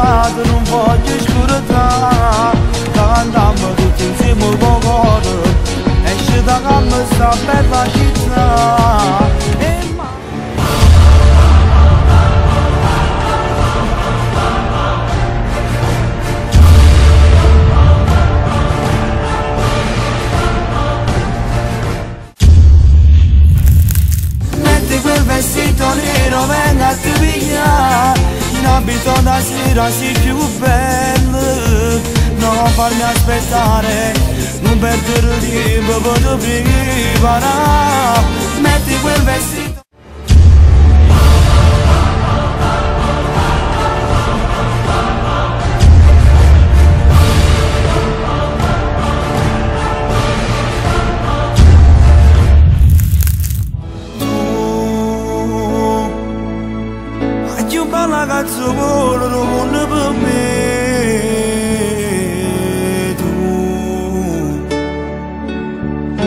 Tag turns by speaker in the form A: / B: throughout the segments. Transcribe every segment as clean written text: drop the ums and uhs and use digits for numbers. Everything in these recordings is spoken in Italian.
A: strada, non voglio oscurità. Cantiamo tutti insieme un po' cuore, esce da calma sta bella città. Quel vestito nero venga a ti pigliare, in abito da sera sei più bello. Non farmi aspettare, non perdere tempo per ti preparare. Metti quel vestito. La ragazza buona non vuole per me, tu.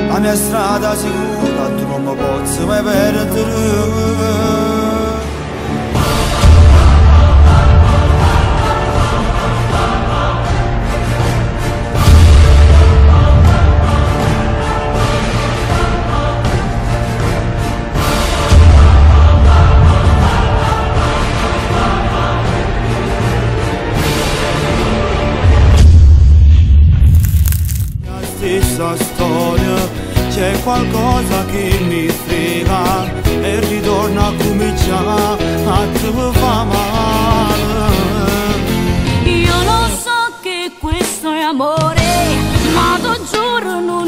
A: La mia strada sicura, tu non mi posso mai perdere. Stessa storia, c'è qualcosa che mi frega e ritorna a cominciare a te fa male.
B: Io lo so che questo è amore, ma ti giuro non